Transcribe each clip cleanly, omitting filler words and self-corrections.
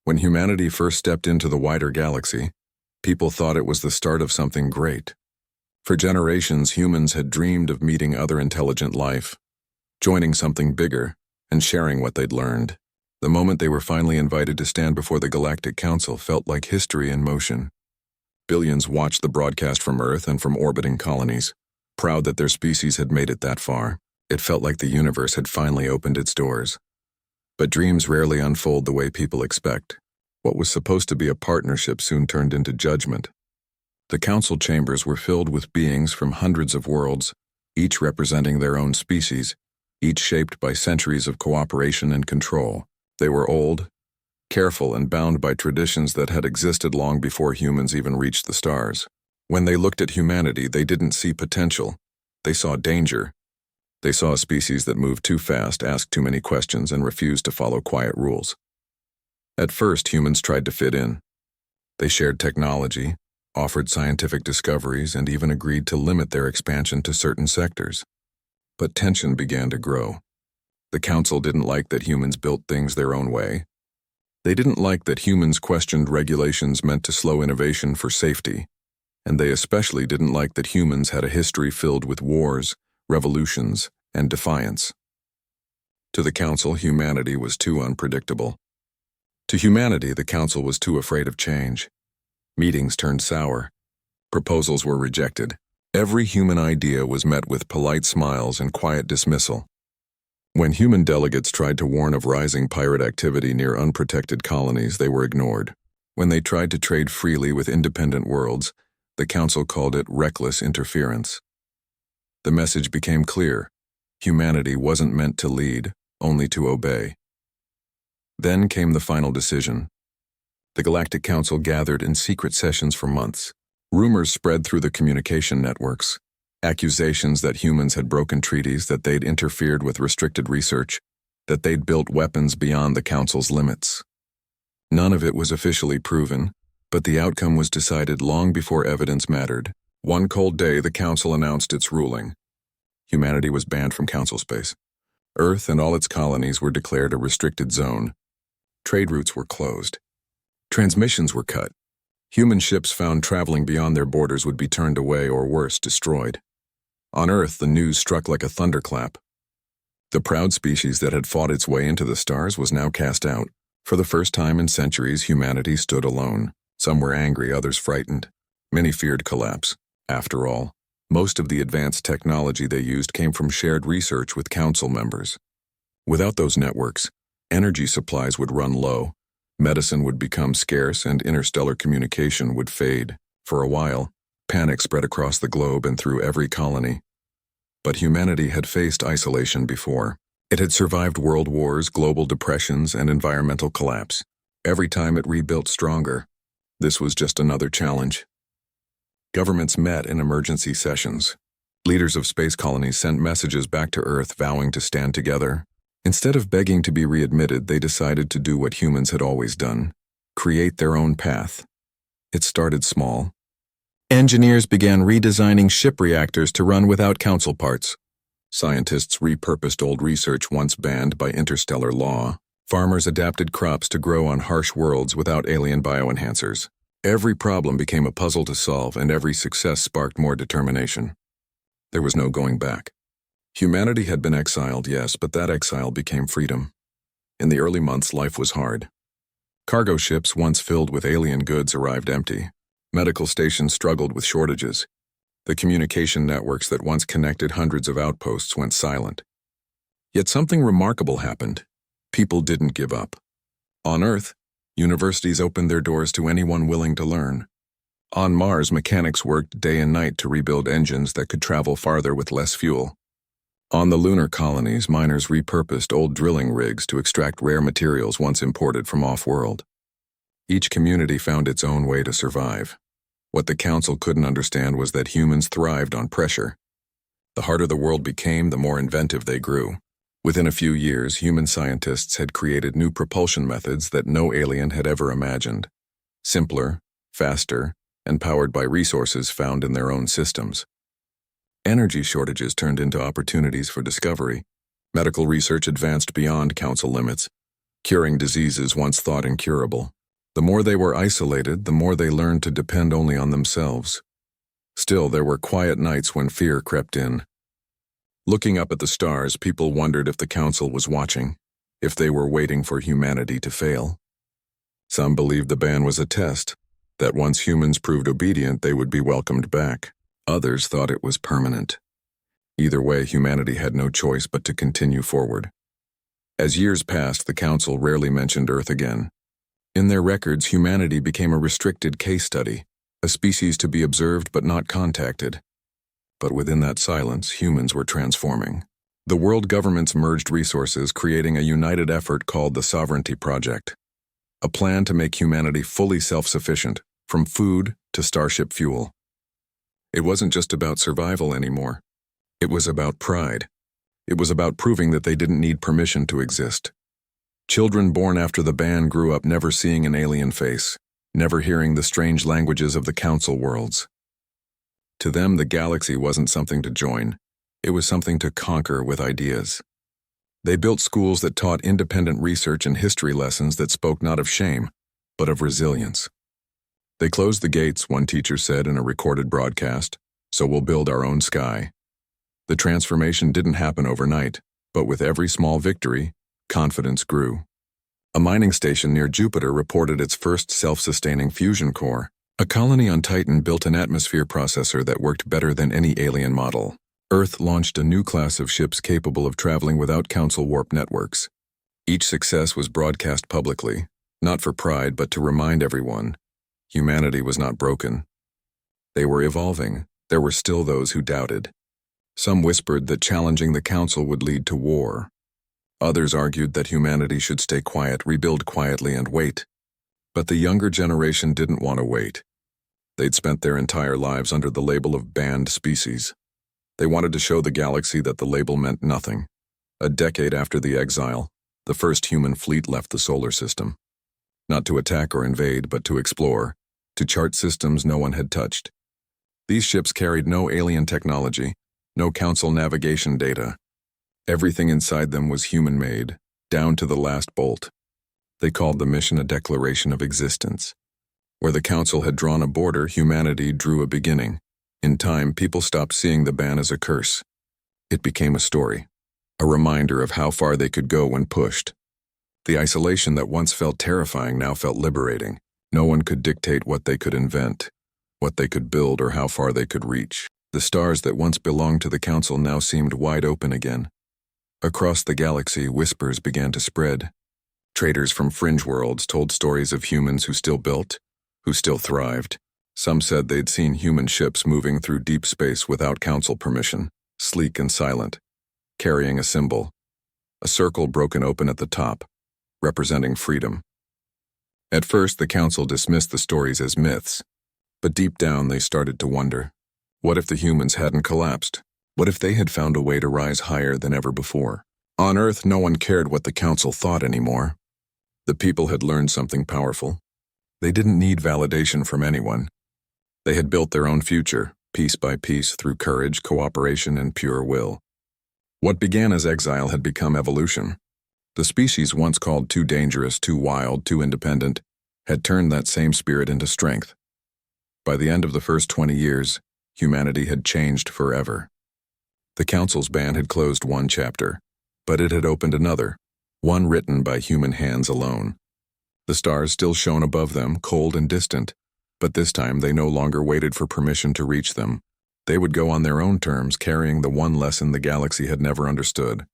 When humanity first stepped into the wider galaxy, people thought it was the start of something great. For generations, humans had dreamed of meeting other intelligent life, joining something bigger, and sharing what they'd learned. The moment they were finally invited to stand before the Galactic Council felt like history in motion. Billions watched the broadcast from Earth and from orbiting colonies, proud that their species had made it that far. It felt like the universe had finally opened its doors. But dreams rarely unfold the way people expect. What was supposed to be a partnership soon turned into judgment. The council chambers were filled with beings from hundreds of worlds, each representing their own species, each shaped by centuries of cooperation and control. They were old, careful, and bound by traditions that had existed long before humans even reached the stars. When they looked at humanity, they didn't see potential. They saw danger. They saw a species that moved too fast, asked too many questions, and refused to follow quiet rules. At first, humans tried to fit in. They shared technology, offered scientific discoveries, and even agreed to limit their expansion to certain sectors. But tension began to grow. The council didn't like that humans built things their own way. They didn't like that humans questioned regulations meant to slow innovation for safety. And they especially didn't like that humans had a history filled with wars, revolutions, and defiance. To the council, humanity was too unpredictable. To humanity, the council was too afraid of change. Meetings turned sour. Proposals were rejected. Every human idea was met with polite smiles and quiet dismissal. When human delegates tried to warn of rising pirate activity near unprotected colonies, they were ignored. When they tried to trade freely with independent worlds, the council called it reckless interference. The message became clear. Humanity wasn't meant to lead, only to obey. Then came the final decision. The Galactic Council gathered in secret sessions for months. Rumors spread through the communication networks. Accusations that humans had broken treaties, that they'd interfered with restricted research, that they'd built weapons beyond the Council's limits. None of it was officially proven, but the outcome was decided long before evidence mattered. One cold day, the Council announced its ruling. Humanity was banned from Council space. Earth and all its colonies were declared a restricted zone. Trade routes were closed. Transmissions were cut. Human ships found traveling beyond their borders would be turned away or worse, destroyed. On Earth, the news struck like a thunderclap. The proud species that had fought its way into the stars was now cast out. For the first time in centuries, humanity stood alone. Some were angry, others frightened. Many feared collapse. After all, most of the advanced technology they used came from shared research with council members. Without those networks, energy supplies would run low, medicine would become scarce, and interstellar communication would fade. For a while, panic spread across the globe and through every colony. But humanity had faced isolation before. It had survived world wars, global depressions, and environmental collapse. Every time it rebuilt stronger. This was just another challenge. Governments met in emergency sessions. Leaders of space colonies sent messages back to Earth vowing to stand together. Instead of begging to be readmitted, they decided to do what humans had always done: create their own path. It started small. Engineers began redesigning ship reactors to run without council parts. Scientists repurposed old research once banned by interstellar law. Farmers adapted crops to grow on harsh worlds without alien bioenhancers. Every problem became a puzzle to solve, and every success sparked more determination. There was no going back. Humanity had been exiled, yes, but that exile became freedom. In the early months, life was hard. Cargo ships once filled with alien goods arrived empty. Medical stations struggled with shortages. The communication networks that once connected hundreds of outposts went silent. Yet something remarkable happened. People didn't give up. On Earth, universities opened their doors to anyone willing to learn. On Mars, mechanics worked day and night to rebuild engines that could travel farther with less fuel. On the lunar colonies, miners repurposed old drilling rigs to extract rare materials once imported from off-world. Each community found its own way to survive. What the Council couldn't understand was that humans thrived on pressure. The harder the world became, the more inventive they grew. Within a few years, human scientists had created new propulsion methods that no alien had ever imagined. Simpler, faster, and powered by resources found in their own systems. Energy shortages turned into opportunities for discovery. Medical research advanced beyond Council limits, curing diseases once thought incurable. The more they were isolated, the more they learned to depend only on themselves. Still, there were quiet nights when fear crept in. Looking up at the stars, people wondered if the Council was watching, if they were waiting for humanity to fail. Some believed the ban was a test, that once humans proved obedient, they would be welcomed back. Others thought it was permanent. Either way, humanity had no choice but to continue forward. As years passed, the Council rarely mentioned Earth again. In their records, humanity became a restricted case study, a species to be observed but not contacted. But within that silence, humans were transforming. The world governments merged resources, creating a united effort called the Sovereignty Project, a plan to make humanity fully self-sufficient, from food to starship fuel. It wasn't just about survival anymore. It was about pride. It was about proving that they didn't need permission to exist. Children born after the ban grew up never seeing an alien face, never hearing the strange languages of the Council worlds. To them, the galaxy wasn't something to join. It was something to conquer with ideas. They built schools that taught independent research and history lessons that spoke not of shame, but of resilience. They closed the gates, one teacher said in a recorded broadcast, so we'll build our own sky. The transformation didn't happen overnight, but with every small victory, confidence grew. A mining station near Jupiter reported its first self-sustaining fusion core. A colony on Titan built an atmosphere processor that worked better than any alien model. Earth launched a new class of ships capable of traveling without Council warp networks. Each success was broadcast publicly, not for pride but to remind everyone, humanity was not broken. They were evolving. There were still those who doubted. Some whispered that challenging the Council would lead to war. Others argued that humanity should stay quiet, rebuild quietly, and wait. But the younger generation didn't want to wait. They'd spent their entire lives under the label of banned species. They wanted to show the galaxy that the label meant nothing. A decade after the exile, the first human fleet left the solar system. Not to attack or invade, but to explore, to chart systems no one had touched. These ships carried no alien technology, no Council navigation data. Everything inside them was human-made, down to the last bolt. They called the mission a declaration of existence. Where the Council had drawn a border, humanity drew a beginning. In time, people stopped seeing the ban as a curse. It became a story, a reminder of how far they could go when pushed. The isolation that once felt terrifying now felt liberating. No one could dictate what they could invent, what they could build, or how far they could reach. The stars that once belonged to the Council now seemed wide open again. Across the galaxy, whispers began to spread. Traders from fringe worlds told stories of humans who still built, who still thrived. Some said they'd seen human ships moving through deep space without Council permission, sleek and silent, carrying a symbol, a circle broken open at the top, representing freedom. At first, the Council dismissed the stories as myths, but deep down they started to wonder, what if the humans hadn't collapsed? What if they had found a way to rise higher than ever before? On Earth, no one cared what the Council thought anymore. The people had learned something powerful. They didn't need validation from anyone. They had built their own future, piece by piece, through courage, cooperation, and pure will. What began as exile had become evolution. The species once called too dangerous, too wild, too independent, had turned that same spirit into strength. By the end of the first 20 years, humanity had changed forever. The Council's ban had closed one chapter, but it had opened another, one written by human hands alone. The stars still shone above them, cold and distant, but this time they no longer waited for permission to reach them. They would go on their own terms, carrying the one lesson the galaxy had never understood.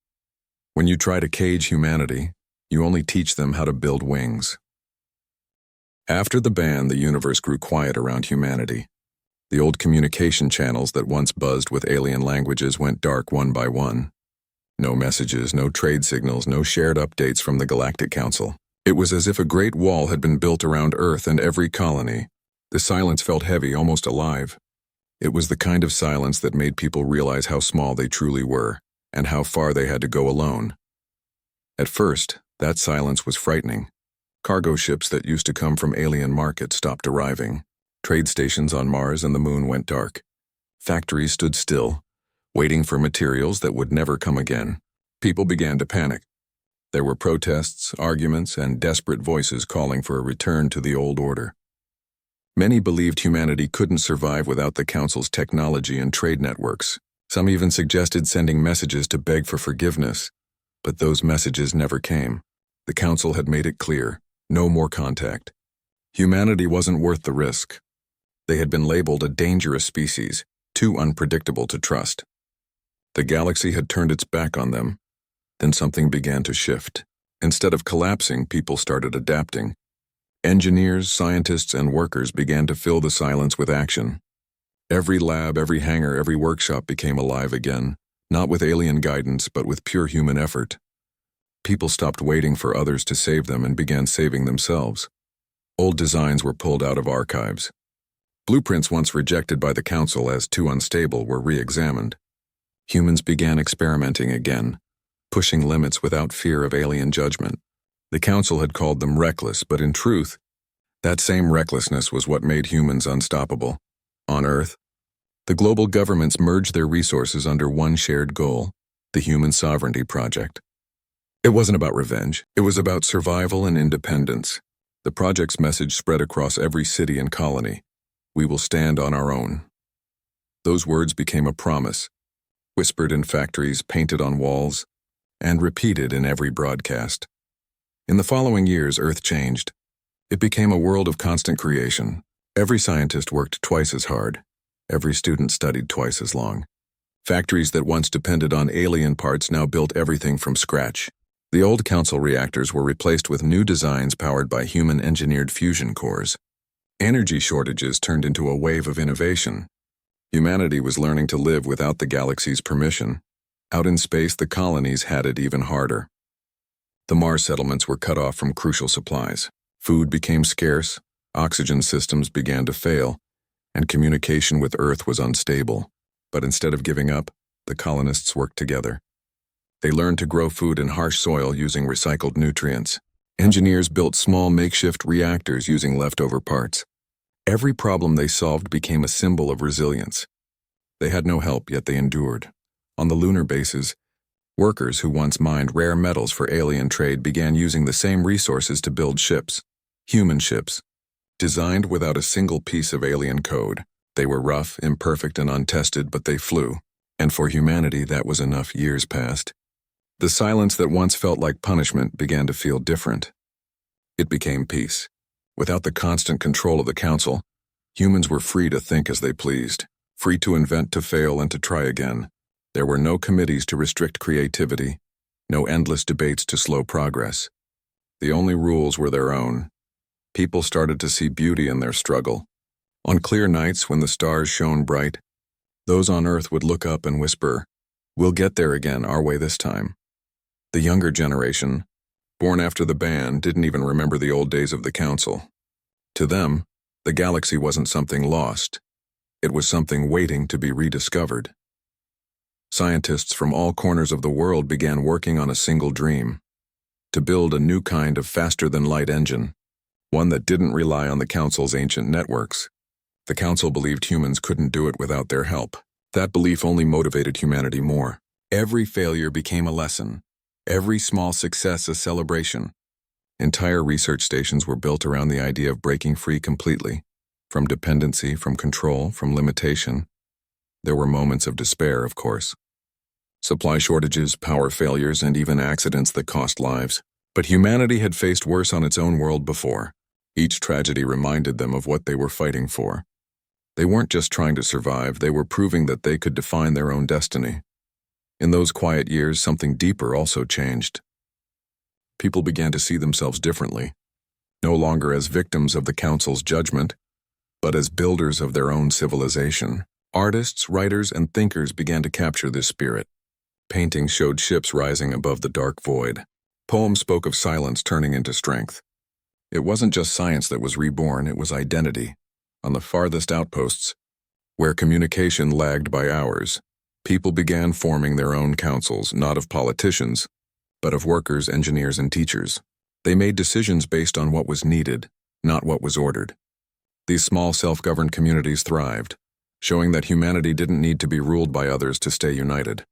When you try to cage humanity, you only teach them how to build wings. After the ban, the universe grew quiet around humanity. The old communication channels that once buzzed with alien languages went dark one by one. No messages, no trade signals, no shared updates from the Galactic Council. It was as if a great wall had been built around Earth and every colony. The silence felt heavy, almost alive. It was the kind of silence that made people realize how small they truly were, and how far they had to go alone. At first, that silence was frightening. Cargo ships that used to come from alien markets stopped arriving. Trade stations on Mars and the Moon went dark. Factories stood still, waiting for materials that would never come again. People began to panic. There were protests, arguments, and desperate voices calling for a return to the old order. Many believed humanity couldn't survive without the Council's technology and trade networks. Some even suggested sending messages to beg for forgiveness, but those messages never came. The Council had made it clear, no more contact. Humanity wasn't worth the risk. They had been labeled a dangerous species, too unpredictable to trust. The galaxy had turned its back on them. Then something began to shift. Instead of collapsing, people started adapting. Engineers, scientists, and workers began to fill the silence with action. Every lab, every hangar, every workshop became alive again, not with alien guidance, but with pure human effort. People stopped waiting for others to save them and began saving themselves. Old designs were pulled out of archives. Blueprints once rejected by the Council as too unstable were re-examined. Humans began experimenting again, pushing limits without fear of alien judgment. The Council had called them reckless, but in truth, that same recklessness was what made humans unstoppable. On Earth, the global governments merged their resources under one shared goal, the Human Sovereignty Project. It wasn't about revenge, it was about survival and independence. The project's message spread across every city and colony. We will stand on our own. Those words became a promise, whispered in factories, painted on walls, and repeated in every broadcast. In the following years, Earth changed. It became a world of constant creation. Every scientist worked twice as hard. Every student studied twice as long. Factories that once depended on alien parts now built everything from scratch. The old Council reactors were replaced with new designs powered by human-engineered fusion cores. Energy shortages turned into a wave of innovation. Humanity was learning to live without the galaxy's permission. Out in space, the colonies had it even harder. The Mars settlements were cut off from crucial supplies. Food became scarce, oxygen systems began to fail, and communication with Earth was unstable. But instead of giving up, the colonists worked together. They learned to grow food in harsh soil using recycled nutrients. Engineers built small makeshift reactors using leftover parts. Every problem they solved became a symbol of resilience. They had no help, yet they endured. On the lunar bases, workers who once mined rare metals for alien trade began using the same resources to build ships, human ships, designed without a single piece of alien code. They were rough, imperfect, and untested, but they flew. And for humanity, that was enough. Years passed. The silence that once felt like punishment began to feel different. It became peace. Without the constant control of the Council, humans were free to think as they pleased, free to invent, to fail, and to try again. There were no committees to restrict creativity, no endless debates to slow progress. The only rules were their own. People started to see beauty in their struggle. On clear nights when the stars shone bright, those on Earth would look up and whisper, "We'll get there again, our way this time." The younger generation, born after the ban, didn't even remember the old days of the Council. To them, the galaxy wasn't something lost. It was something waiting to be rediscovered. Scientists from all corners of the world began working on a single dream: to build a new kind of faster-than-light engine, one that didn't rely on the Council's ancient networks. The Council believed humans couldn't do it without their help. That belief only motivated humanity more. Every failure became a lesson. Every small success a celebration. Entire research stations were built around the idea of breaking free completely, from dependency, from control, from limitation. There were moments of despair, of course. Supply shortages, power failures, and even accidents that cost lives. But humanity had faced worse on its own world before. Each tragedy reminded them of what they were fighting for. They weren't just trying to survive, they were proving that they could define their own destiny. In those quiet years, something deeper also changed. People began to see themselves differently, no longer as victims of the Council's judgment, but as builders of their own civilization. Artists, writers, and thinkers began to capture this spirit. Paintings showed ships rising above the dark void. Poems spoke of silence turning into strength. It wasn't just science that was reborn, it was identity. On the farthest outposts, where communication lagged by hours, people began forming their own councils, not of politicians, but of workers, engineers, and teachers. They made decisions based on what was needed, not what was ordered. These small self-governed communities thrived, showing that humanity didn't need to be ruled by others to stay united.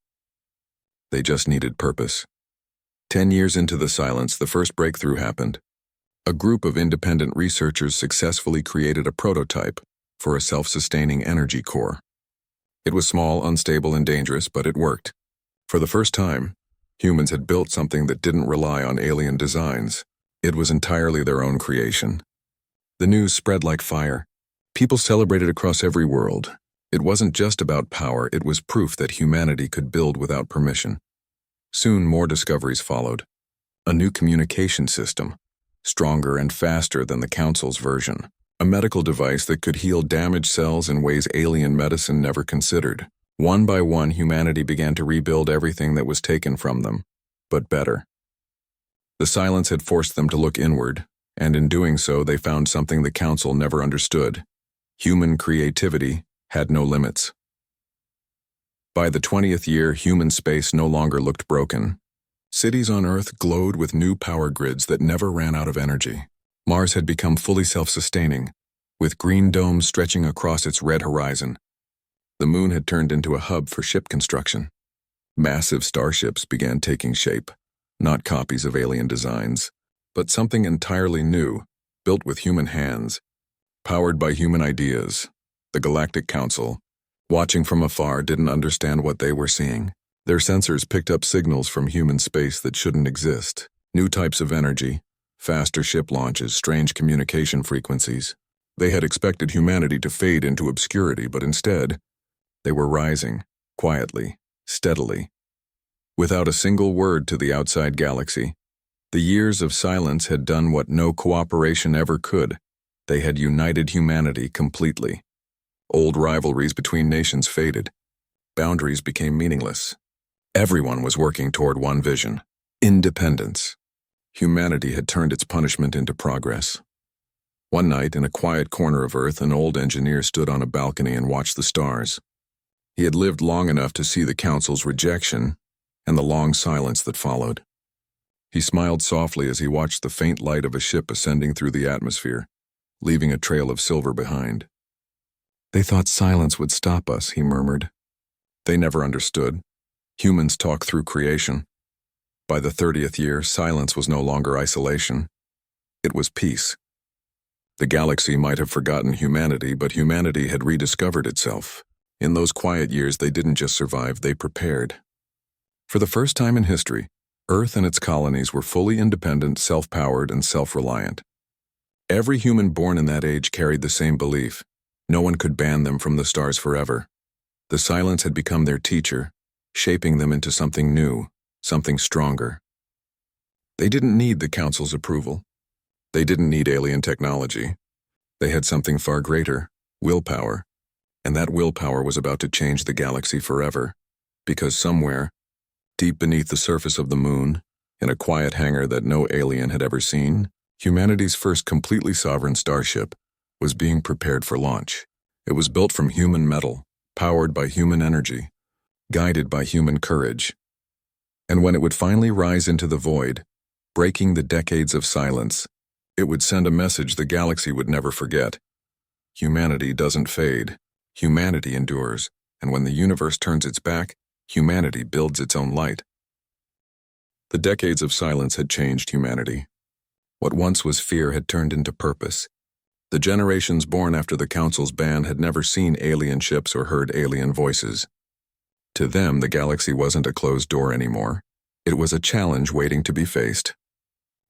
They just needed purpose. 10 years into the silence, the first breakthrough happened. A group of independent researchers successfully created a prototype for a self-sustaining energy core. It was small, unstable, and dangerous, but it worked. For the first time, humans had built something that didn't rely on alien designs. It was entirely their own creation. The news spread like fire. People celebrated across every world. It wasn't just about power, it was proof that humanity could build without permission. Soon more discoveries followed. A new communication system, stronger and faster than the Council's version. A medical device that could heal damaged cells in ways alien medicine never considered. One by one, humanity began to rebuild everything that was taken from them, but better. The silence had forced them to look inward, and in doing so, they found something the Council never understood. Human creativity had no limits. By the 20th year, human space no longer looked broken. Cities on Earth glowed with new power grids that never ran out of energy. Mars had become fully self-sustaining, with green domes stretching across its red horizon. The Moon had turned into a hub for ship construction. Massive starships began taking shape, not copies of alien designs, but something entirely new, built with human hands, powered by human ideas. The Galactic Council, watching from afar, didn't understand what they were seeing. Their sensors picked up signals from human space that shouldn't exist. New types of energy, faster ship launches, strange communication frequencies. They had expected humanity to fade into obscurity, but instead, they were rising, quietly, steadily. Without a single word to the outside galaxy, the years of silence had done what no cooperation ever could. They had united humanity completely. Old rivalries between nations faded. Boundaries became meaningless. Everyone was working toward one vision: independence. Humanity had turned its punishment into progress. One night, in a quiet corner of Earth, an old engineer stood on a balcony and watched the stars. He had lived long enough to see the Council's rejection and the long silence that followed. He smiled softly as he watched the faint light of a ship ascending through the atmosphere, leaving a trail of silver behind. "They thought silence would stop us," he murmured. They never understood. Humans talk through creation. By the 30th year, silence was no longer isolation. It was peace. The galaxy might have forgotten humanity, but humanity had rediscovered itself. In those quiet years, they didn't just survive, they prepared. For the first time in history, Earth and its colonies were fully independent, self-powered, and self-reliant. Every human born in that age carried the same belief: no one could ban them from the stars forever. The silence had become their teacher, shaping them into something new, something stronger. They didn't need the Council's approval. They didn't need alien technology. They had something far greater: willpower. And that willpower was about to change the galaxy forever, because somewhere, deep beneath the surface of the Moon, in a quiet hangar that no alien had ever seen, humanity's first completely sovereign starship was being prepared for launch. It was built from human metal, powered by human energy, guided by human courage. And when it would finally rise into the void, breaking the decades of silence, it would send a message the galaxy would never forget. Humanity doesn't fade. Humanity endures, and when the universe turns its back, humanity builds its own light. The decades of silence had changed humanity. What once was fear had turned into purpose. The generations born after the Council's ban had never seen alien ships or heard alien voices. To them, the galaxy wasn't a closed door anymore. It was a challenge waiting to be faced.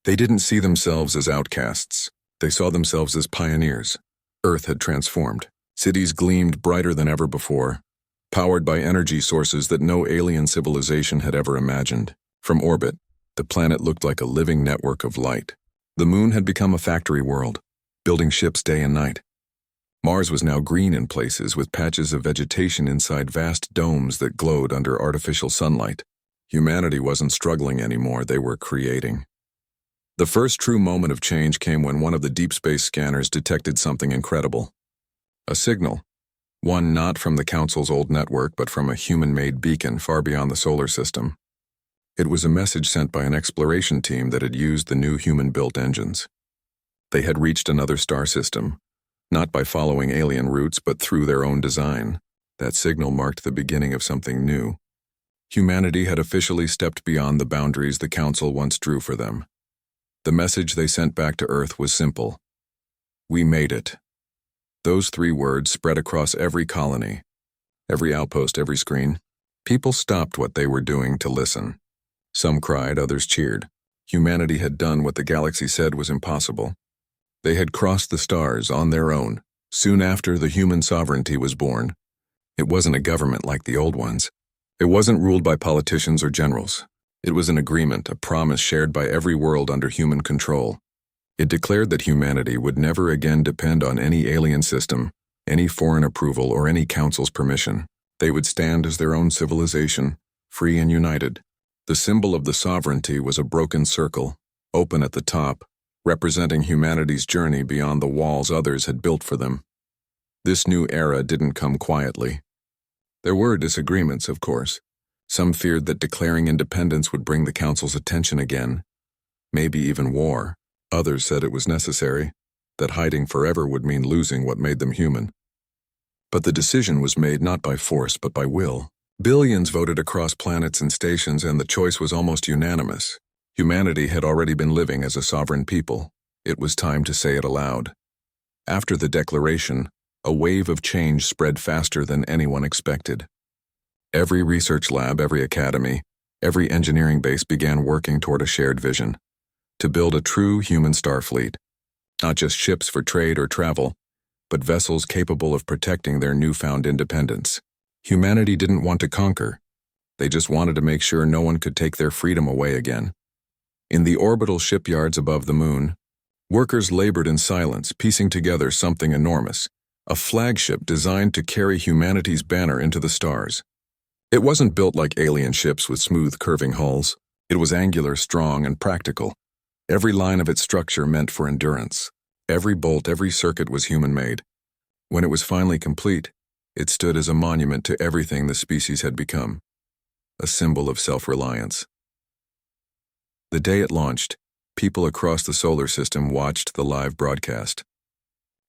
They didn't see themselves as outcasts. They saw themselves as pioneers. Earth had transformed. Cities gleamed brighter than ever before, powered by energy sources that no alien civilization had ever imagined. From orbit, the planet looked like a living network of light. The Moon had become a factory world, building ships day and night. Mars was now green in places, with patches of vegetation inside vast domes that glowed under artificial sunlight. Humanity wasn't struggling anymore, they were creating. The first true moment of change came when one of the deep space scanners detected something incredible. A signal, one not from the Council's old network, but from a human-made beacon far beyond the solar system. It was a message sent by an exploration team that had used the new human-built engines. They had reached another star system, not by following alien routes, but through their own design. That signal marked the beginning of something new. Humanity had officially stepped beyond the boundaries the Council once drew for them. The message they sent back to Earth was simple. We made it. Those 3 words spread across every colony, every outpost, every screen. People stopped what they were doing to listen. Some cried, others cheered. Humanity had done what the galaxy said was impossible. They had crossed the stars on their own. Soon after, the human sovereignty was born. It wasn't a government like the old ones. It wasn't ruled by politicians or generals. It was an agreement, a promise shared by every world under human control. It declared that humanity would never again depend on any alien system, any foreign approval, or any council's permission. They would stand as their own civilization, free and united. The symbol of the sovereignty was a broken circle, open at the top, representing humanity's journey beyond the walls others had built for them. This new era didn't come quietly. There were disagreements, of course. Some feared that declaring independence would bring the Council's attention again, maybe even war. Others said it was necessary, that hiding forever would mean losing what made them human. But the decision was made not by force but by will. Billions voted across planets and stations, and the choice was almost unanimous. Humanity had already been living as a sovereign people. It was time to say it aloud. After the declaration, a wave of change spread faster than anyone expected. Every research lab, every academy, every engineering base began working toward a shared vision. To build a true human starfleet. Not just ships for trade or travel, but vessels capable of protecting their newfound independence. Humanity didn't want to conquer. They just wanted to make sure no one could take their freedom away again. In the orbital shipyards above the moon, workers labored in silence, piecing together something enormous, a flagship designed to carry humanity's banner into the stars. It wasn't built like alien ships with smooth, curving hulls. It was angular, strong, and practical. Every line of its structure meant for endurance. Every bolt, every circuit was human-made. When it was finally complete, it stood as a monument to everything the species had become, a symbol of self-reliance. The day it launched, people across the solar system watched the live broadcast.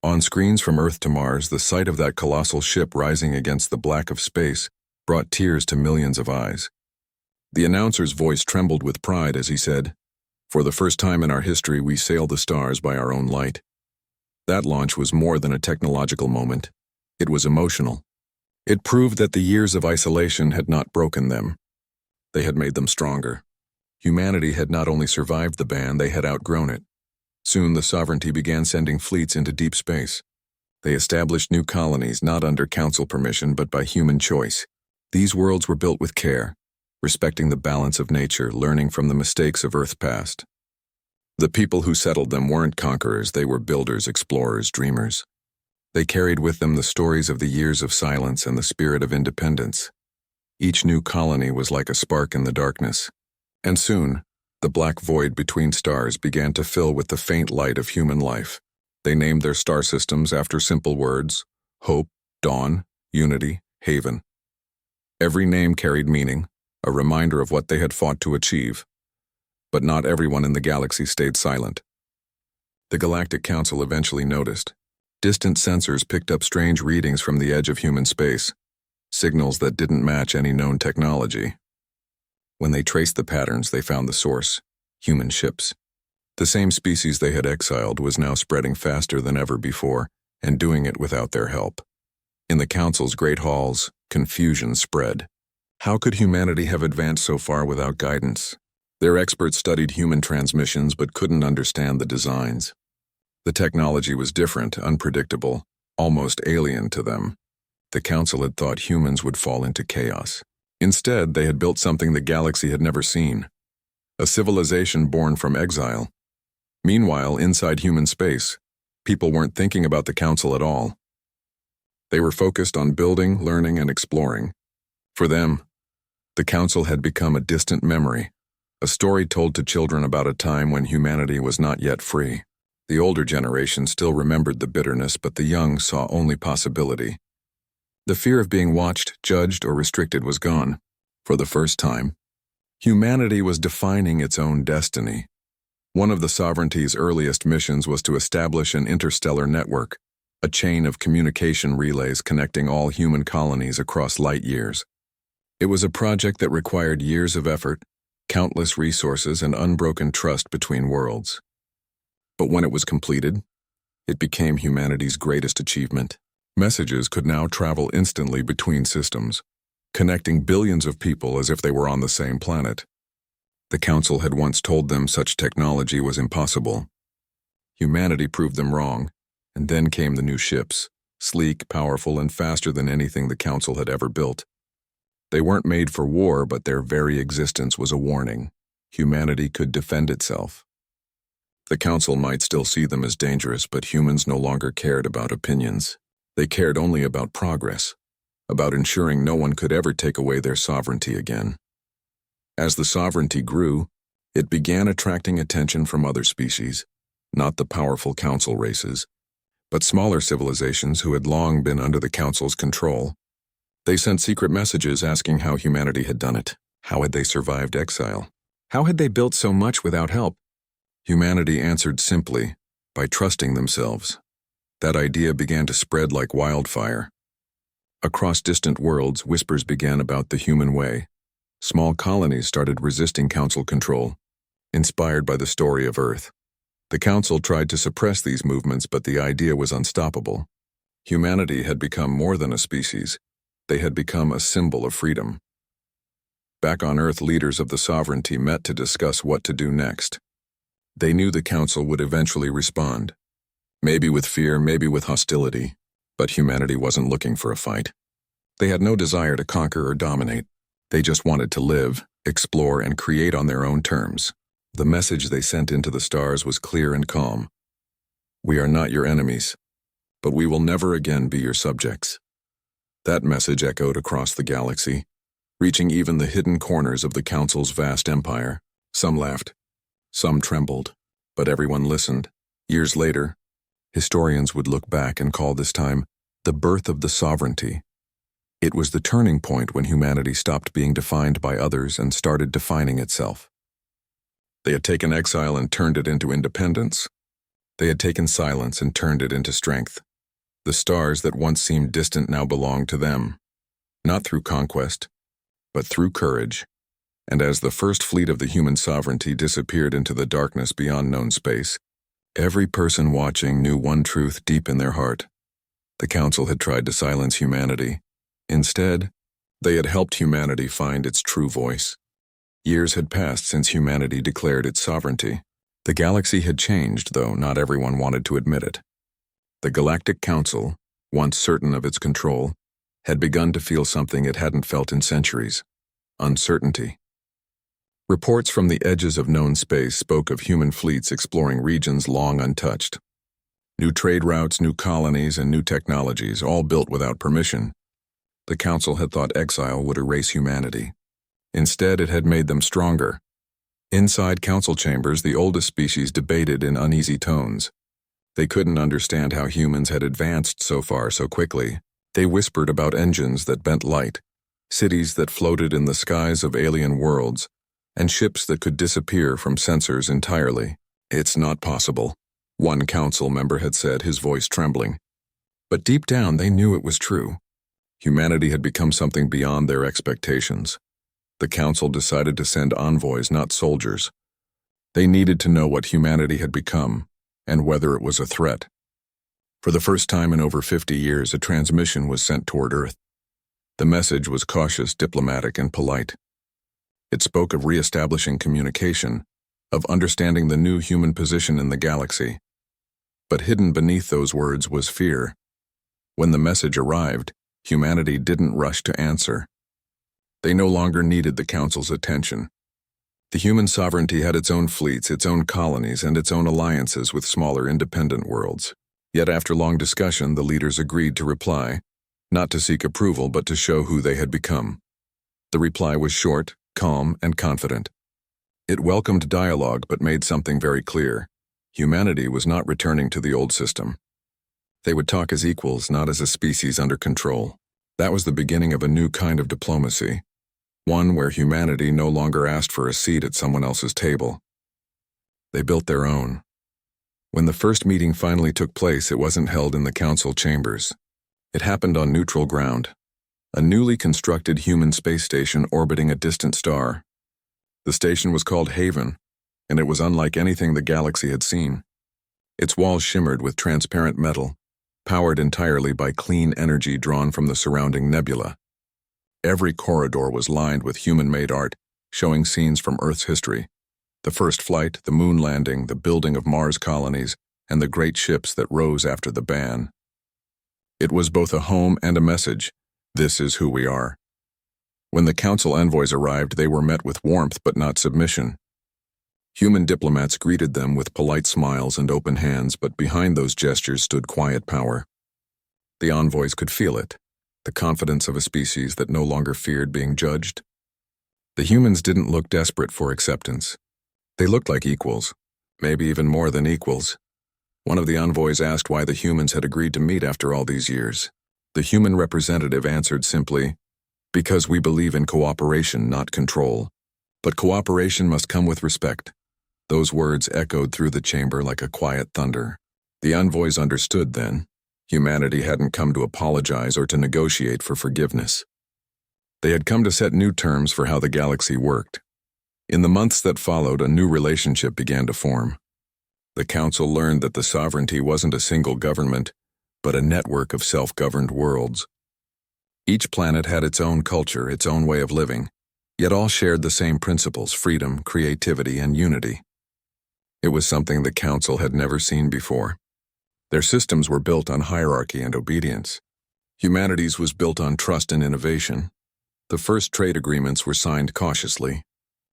On screens from Earth to Mars, the sight of that colossal ship rising against the black of space brought tears to millions of eyes. The announcer's voice trembled with pride as he said, "For the first time in our history, we sailed the stars by our own light." That launch was more than a technological moment. It was emotional. It proved that the years of isolation had not broken them. They had made them stronger. Humanity had not only survived the ban, they had outgrown it. Soon the sovereignty began sending fleets into deep space. They established new colonies, not under council permission, but by human choice. These worlds were built with care, respecting the balance of nature, learning from the mistakes of Earth past. The people who settled them weren't conquerors, they were builders, explorers, dreamers. They carried with them the stories of the years of silence and the spirit of independence. Each new colony was like a spark in the darkness. And soon, the black void between stars began to fill with the faint light of human life. They named their star systems after simple words: hope, dawn, unity, haven. Every name carried meaning, a reminder of what they had fought to achieve. But not everyone in the galaxy stayed silent. The Galactic Council eventually noticed. Distant sensors picked up strange readings from the edge of human space, signals that didn't match any known technology. When they traced the patterns, they found the source: human ships. The same species they had exiled was now spreading faster than ever before, and doing it without their help. In the Council's great halls, confusion spread. How could humanity have advanced so far without guidance? Their experts studied human transmissions but couldn't understand the designs. The technology was different, unpredictable, almost alien to them. The Council had thought humans would fall into chaos. Instead, they had built something the galaxy had never seen: a civilization born from exile. Meanwhile, inside human space, people weren't thinking about the Council at all. They were focused on building, learning, and exploring. For them, the Council had become a distant memory, a story told to children about a time when humanity was not yet free. The older generation still remembered the bitterness, but the young saw only possibility. The fear of being watched, judged, or restricted was gone. For the first time, humanity was defining its own destiny. One of the sovereignty's earliest missions was to establish an interstellar network, a chain of communication relays connecting all human colonies across light years. It was a project that required years of effort, countless resources, and unbroken trust between worlds. But when it was completed, it became humanity's greatest achievement. Messages could now travel instantly between systems, connecting billions of people as if they were on the same planet. The Council had once told them such technology was impossible. Humanity proved them wrong, and then came the new ships, sleek, powerful, and faster than anything the Council had ever built. They weren't made for war, but their very existence was a warning. Humanity could defend itself. The Council might still see them as dangerous, but humans no longer cared about opinions. They cared only about progress, about ensuring no one could ever take away their sovereignty again. As the sovereignty grew, it began attracting attention from other species, not the powerful Council races, but smaller civilizations who had long been under the Council's control. They sent secret messages asking how humanity had done it. How had they survived exile? How had they built so much without help? Humanity answered simply, by trusting themselves. That idea began to spread like wildfire. Across distant worlds, whispers began about the human way. Small colonies started resisting Council control, inspired by the story of Earth. The Council tried to suppress these movements, but the idea was unstoppable. Humanity had become more than a species. They had become a symbol of freedom. Back on Earth, leaders of the sovereignty met to discuss what to do next. They knew the Council would eventually respond. Maybe with fear, maybe with hostility, but humanity wasn't looking for a fight. They had no desire to conquer or dominate. They just wanted to live, explore, and create on their own terms. The message they sent into the stars was clear and calm. We are not your enemies, but we will never again be your subjects. That message echoed across the galaxy, reaching even the hidden corners of the Council's vast empire. Some laughed, some trembled, but everyone listened. Years later, historians would look back and call this time the birth of the sovereignty. It was the turning point when humanity stopped being defined by others and started defining itself. They had taken exile and turned it into independence. They had taken silence and turned it into strength. The stars that once seemed distant now belonged to them, not through conquest, but through courage. And as the first fleet of the human sovereignty disappeared into the darkness beyond known space, every person watching knew one truth deep in their heart. The Council had tried to silence humanity. Instead, they had helped humanity find its true voice. Years had passed since humanity declared its sovereignty. The galaxy had changed, though not everyone wanted to admit it. The Galactic Council, once certain of its control, had begun to feel something it hadn't felt in centuries: uncertainty. Reports from the edges of known space spoke of human fleets exploring regions long untouched. New trade routes, new colonies, and new technologies, all built without permission. The Council had thought exile would erase humanity. Instead, it had made them stronger. Inside Council chambers, the oldest species debated in uneasy tones. They couldn't understand how humans had advanced so far so quickly. They whispered about engines that bent light, cities that floated in the skies of alien worlds, and ships that could disappear from sensors entirely. "It's not possible," one Council member had said, his voice trembling. But deep down, they knew it was true. Humanity had become something beyond their expectations. The Council decided to send envoys, not soldiers. They needed to know what humanity had become, and whether it was a threat. For the first time in over 50 years, a transmission was sent toward Earth. The message was cautious, diplomatic, and polite. It spoke of re-establishing communication, of understanding the new human position in the galaxy. But hidden beneath those words was fear. When the message arrived, humanity didn't rush to answer. They no longer needed the Council's attention. The human sovereignty had its own fleets, its own colonies, and its own alliances with smaller independent worlds. Yet after long discussion, the leaders agreed to reply, not to seek approval, but to show who they had become. The reply was short, calm, and confident. It welcomed dialogue, but made something very clear: humanity was not returning to the old system. They would talk as equals, not as a species under control. That was the beginning of a new kind of diplomacy, one where humanity no longer asked for a seat at someone else's table. They built their own. When the first meeting finally took place, it wasn't held in the Council chambers. It happened on neutral ground, a newly constructed human space station orbiting a distant star. The station was called Haven, and it was unlike anything the galaxy had seen. Its walls shimmered with transparent metal, powered entirely by clean energy drawn from the surrounding nebula. Every corridor was lined with human-made art, showing scenes from Earth's history. The first flight, the moon landing, the building of Mars colonies, and the great ships that rose after the ban. It was both a home and a message. This is who we are. When the council envoys arrived, they were met with warmth but not submission. Human diplomats greeted them with polite smiles and open hands, but behind those gestures stood quiet power. The envoys could feel it, the confidence of a species that no longer feared being judged. The humans didn't look desperate for acceptance. They looked like equals, maybe even more than equals. One of the envoys asked why the humans had agreed to meet after all these years. The human representative answered simply, "Because we believe in cooperation, not control. But cooperation must come with respect." Those words echoed through the chamber like a quiet thunder. The envoys understood then. Humanity hadn't come to apologize or to negotiate for forgiveness. They had come to set new terms for how the galaxy worked. In the months that followed, a new relationship began to form. The council learned that the sovereignty wasn't a single government, but a network of self-governed worlds. Each planet had its own culture, its own way of living, yet all shared the same principles: freedom, creativity, and unity. It was something the council had never seen before. Their systems were built on hierarchy and obedience. Humanity's was built on trust and innovation. The first trade agreements were signed cautiously.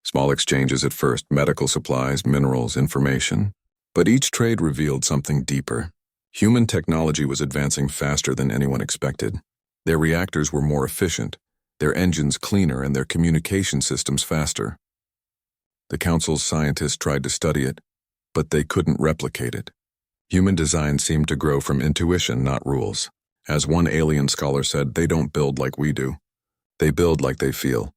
Small exchanges at first, medical supplies, minerals, information. But each trade revealed something deeper. Human technology was advancing faster than anyone expected. Their reactors were more efficient, their engines cleaner, and their communication systems faster. The council's scientists tried to study it, but they couldn't replicate it. Human design seemed to grow from intuition, not rules. As one alien scholar said, they don't build like we do. They build like they feel.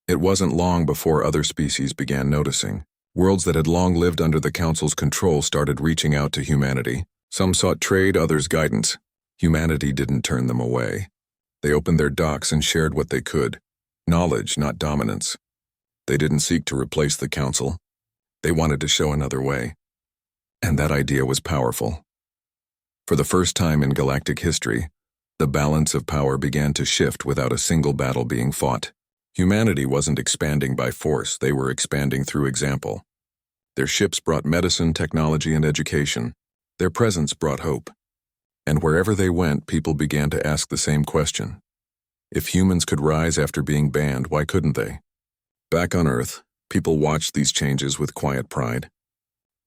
It wasn't long before other species began noticing. Worlds that had long lived under the council's control started reaching out to humanity. Some sought trade, others guidance. Humanity didn't turn them away. They opened their docks and shared what they could. Knowledge, not dominance. They didn't seek to replace the council. They wanted to show another way. And that idea was powerful. For the first time in galactic history, the balance of power began to shift without a single battle being fought. Humanity wasn't expanding by force, they were expanding through example. Their ships brought medicine, technology, and education. Their presence brought hope. And wherever they went, people began to ask the same question. If humans could rise after being banned, why couldn't they? Back on Earth, people watched these changes with quiet pride.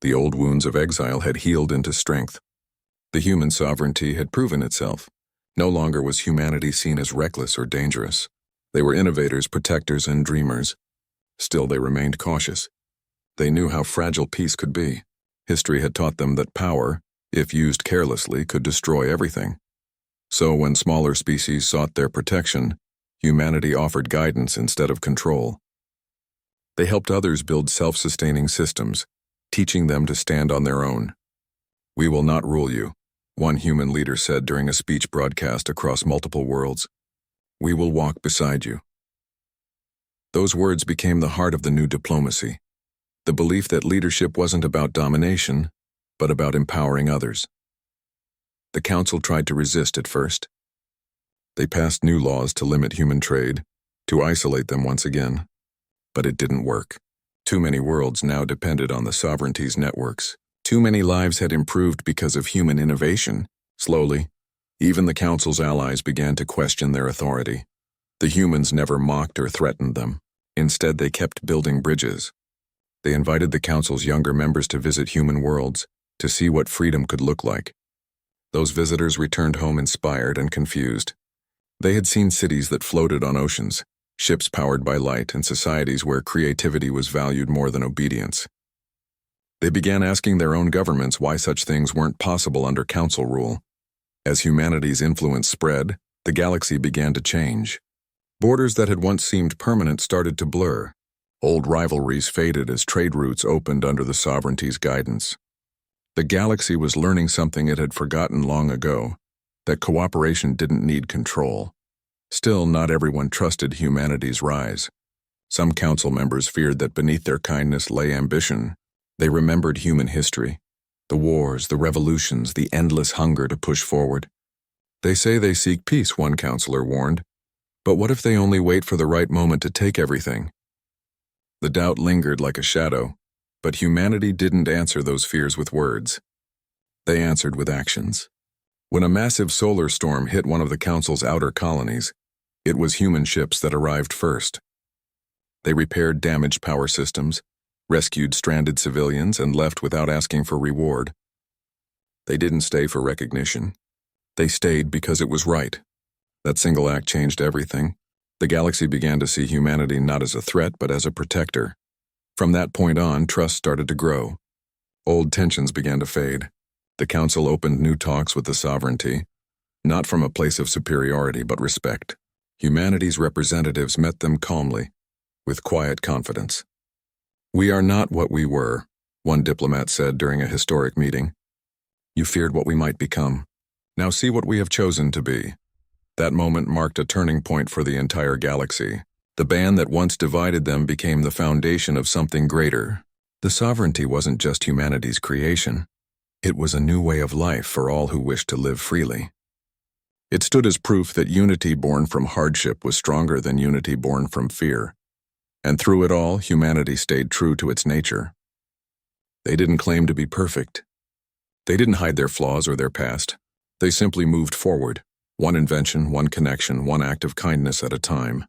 The old wounds of exile had healed into strength. The human sovereignty had proven itself. No longer was humanity seen as reckless or dangerous. They were innovators, protectors, and dreamers. Still, they remained cautious. They knew how fragile peace could be. History had taught them that power, if used carelessly, could destroy everything. So when smaller species sought their protection, humanity offered guidance instead of control. They helped others build self-sustaining systems, teaching them to stand on their own. "We will not rule you," one human leader said during a speech broadcast across multiple worlds. "We will walk beside you." Those words became the heart of the new diplomacy. The belief that leadership wasn't about domination, but about empowering others. The council tried to resist at first. They passed new laws to limit human trade, to isolate them once again. But it didn't work. Too many worlds now depended on the sovereignty's networks. Too many lives had improved because of human innovation. Slowly, even the council's allies began to question their authority. The humans never mocked or threatened them. Instead, they kept building bridges. They invited the council's younger members to visit human worlds, to see what freedom could look like. Those visitors returned home inspired and confused. They had seen cities that floated on oceans, ships powered by light, and societies where creativity was valued more than obedience. They began asking their own governments why such things weren't possible under council rule. As humanity's influence spread, the galaxy began to change. Borders that had once seemed permanent started to blur. Old rivalries faded as trade routes opened under the sovereignty's guidance. The galaxy was learning something it had forgotten long ago, that cooperation didn't need control. Still, not everyone trusted humanity's rise. Some council members feared that beneath their kindness lay ambition. They remembered human history, the wars, the revolutions, the endless hunger to push forward. They say they seek peace, one counselor warned. But what if they only wait for the right moment to take everything? The doubt lingered like a shadow, but humanity didn't answer those fears with words. They answered with actions. When a massive solar storm hit one of the council's outer colonies, it was human ships that arrived first. They repaired damaged power systems, rescued stranded civilians, and left without asking for reward. They didn't stay for recognition. They stayed because it was right. That single act changed everything. The galaxy began to see humanity not as a threat, but as a protector. From that point on, trust started to grow. Old tensions began to fade. The council opened new talks with the sovereignty, not from a place of superiority, but respect. Humanity's representatives met them calmly, with quiet confidence. "We are not what we were," one diplomat said during a historic meeting. "You feared what we might become. Now see what we have chosen to be." That moment marked a turning point for the entire galaxy. The band that once divided them became the foundation of something greater. The sovereignty wasn't just humanity's creation. It was a new way of life for all who wished to live freely. It stood as proof that unity born from hardship was stronger than unity born from fear. And through it all, humanity stayed true to its nature. They didn't claim to be perfect. They didn't hide their flaws or their past. They simply moved forward. One invention, one connection, one act of kindness at a time.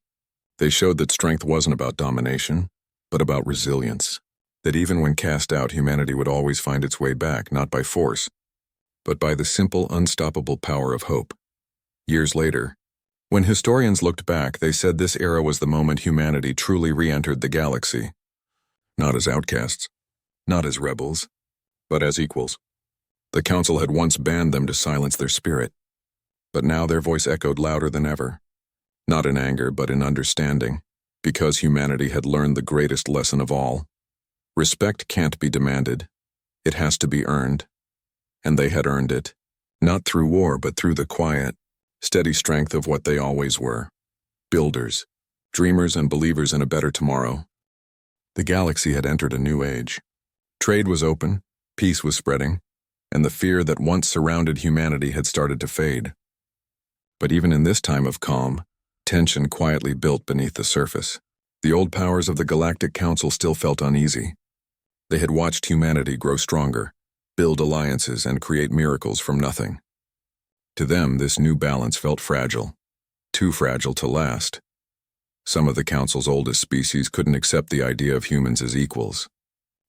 They showed that strength wasn't about domination, but about resilience. That even when cast out, humanity would always find its way back, not by force, but by the simple, unstoppable power of hope. Years later, when historians looked back, they said this era was the moment humanity truly re-entered the galaxy. Not as outcasts, not as rebels, but as equals. The council had once banned them to silence their spirit, but now their voice echoed louder than ever. Not in anger, but in understanding, because humanity had learned the greatest lesson of all. Respect can't be demanded. It has to be earned. And they had earned it, not through war, but through the quiet, steady strength of what they always were. Builders, dreamers, and believers in a better tomorrow. The galaxy had entered a new age. Trade was open, peace was spreading, and the fear that once surrounded humanity had started to fade. But even in this time of calm, tension quietly built beneath the surface. The old powers of the Galactic Council still felt uneasy. They had watched humanity grow stronger, build alliances, and create miracles from nothing. To them, this new balance felt fragile, too fragile to last. Some of the Council's oldest species couldn't accept the idea of humans as equals.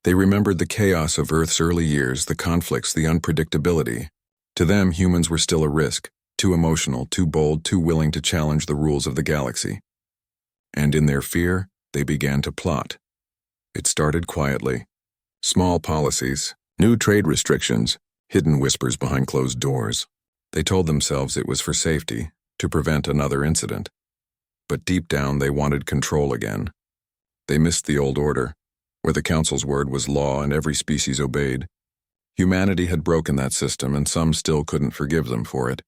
They remembered the chaos of Earth's early years, the conflicts, the unpredictability. To them, humans were still a risk, too emotional, too bold, too willing to challenge the rules of the galaxy. And in their fear, they began to plot. It started quietly. Small policies, new trade restrictions, hidden whispers behind closed doors. They told themselves it was for safety, to prevent another incident. But deep down, they wanted control again. They missed the old order, where the Council's word was law and every species obeyed. Humanity had broken that system, and some still couldn't forgive them for it.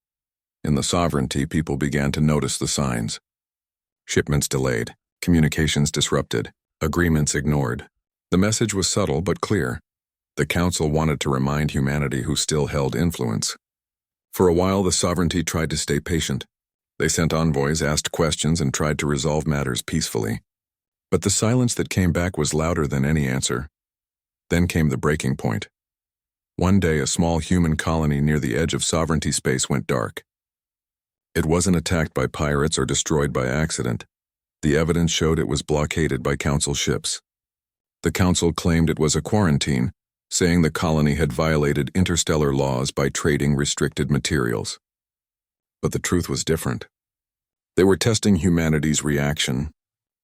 In the sovereignty, people began to notice the signs. Shipments delayed, communications disrupted, agreements ignored. The message was subtle but clear. The Council wanted to remind humanity who still held influence. For a while, the sovereignty tried to stay patient. They sent envoys, asked questions, and tried to resolve matters peacefully. But the silence that came back was louder than any answer. Then came the breaking point. One day, a small human colony near the edge of sovereignty space went dark. It wasn't attacked by pirates or destroyed by accident. The evidence showed it was blockaded by Council ships. The Council claimed it was a quarantine, saying the colony had violated interstellar laws by trading restricted materials. But the truth was different. They were testing humanity's reaction.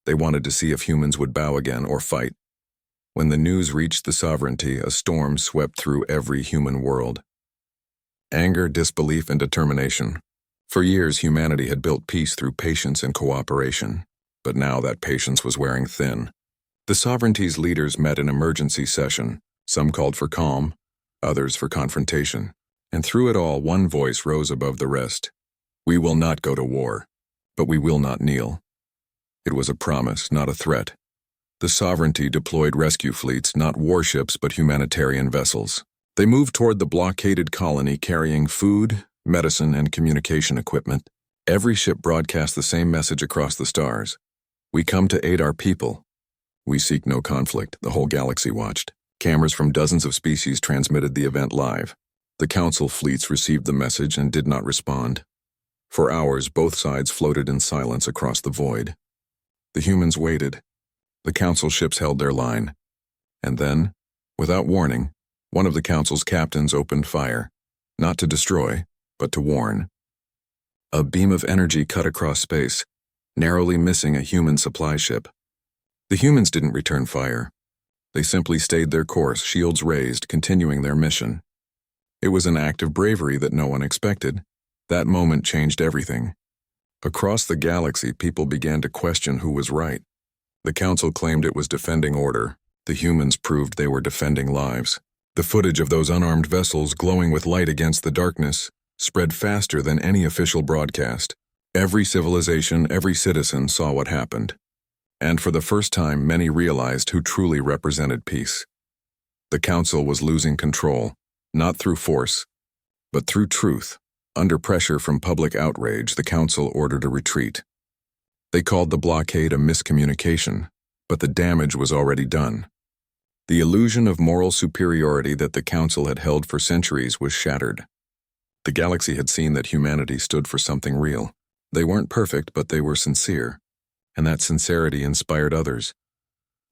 They wanted to see if humans would bow again or fight. When the news reached the sovereignty, a storm swept through every human world. Anger, disbelief, and determination. For years, humanity had built peace through patience and cooperation, but now that patience was wearing thin. The sovereignty's leaders met in emergency session. Some called for calm, others for confrontation. And through it all, one voice rose above the rest. "We will not go to war. but we will not kneel. It was a promise, not a threat. The sovereignty deployed rescue fleets, not warships, but humanitarian vessels. They moved toward the blockaded colony carrying food, medicine, and communication equipment. Every ship broadcast the same message across the stars. We come to aid our people. We seek no conflict, the whole galaxy watched. Cameras from dozens of species transmitted the event live. The Council fleets received the message and did not respond. For hours, both sides floated in silence across the void. The humans waited. The Council ships held their line. And then, without warning, one of the Council's captains opened fire, not to destroy, but to warn. A beam of energy cut across space, narrowly missing a human supply ship. The humans didn't return fire. They simply stayed their course, shields raised, continuing their mission. It was an act of bravery that no one expected. That moment changed everything. Across the galaxy, people began to question who was right. The Council claimed it was defending order. The humans proved they were defending lives. The footage of those unarmed vessels glowing with light against the darkness spread faster than any official broadcast. Every civilization, every citizen saw what happened. And for the first time, many realized who truly represented peace. The Council was losing control, not through force, but through truth. Under pressure from public outrage, the Council ordered a retreat. They called the blockade a miscommunication, but the damage was already done. The illusion of moral superiority that the Council had held for centuries was shattered. The galaxy had seen that humanity stood for something real. They weren't perfect, but they were sincere, and that sincerity inspired others.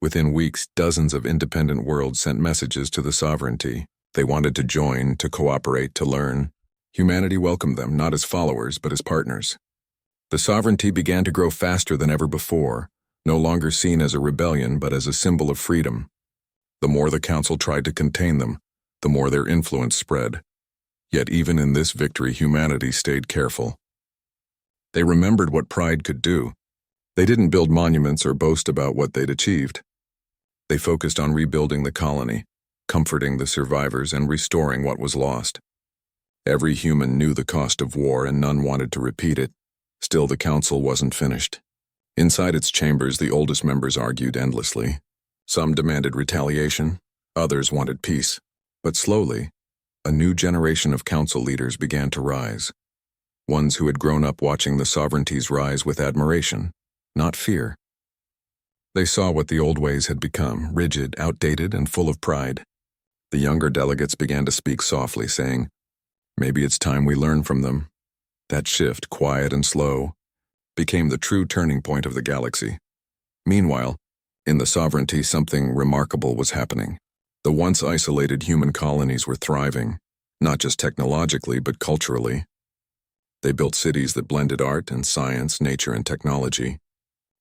Within weeks, dozens of independent worlds sent messages to the sovereignty. They wanted to join, to cooperate, to learn. Humanity welcomed them, not as followers, but as partners. The sovereignty began to grow faster than ever before, no longer seen as a rebellion, but as a symbol of freedom. The more the Council tried to contain them, the more their influence spread. Yet even in this victory, humanity stayed careful. They remembered what pride could do. They didn't build monuments or boast about what they'd achieved. They focused on rebuilding the colony, comforting the survivors, and restoring what was lost. Every human knew the cost of war, and none wanted to repeat it. Still, the Council wasn't finished. Inside its chambers, the oldest members argued endlessly. Some demanded retaliation, others wanted peace. But slowly, a new generation of Council leaders began to rise. Ones who had grown up watching the sovereignties rise with admiration, not fear. They saw what the old ways had become, rigid, outdated, and full of pride. The younger delegates began to speak softly, saying, "Maybe it's time we learn from them." That shift, quiet and slow, became the true turning point of the galaxy. Meanwhile, in the sovereignty, something remarkable was happening. The once isolated human colonies were thriving, not just technologically, but culturally. They built cities that blended art and science, nature and technology.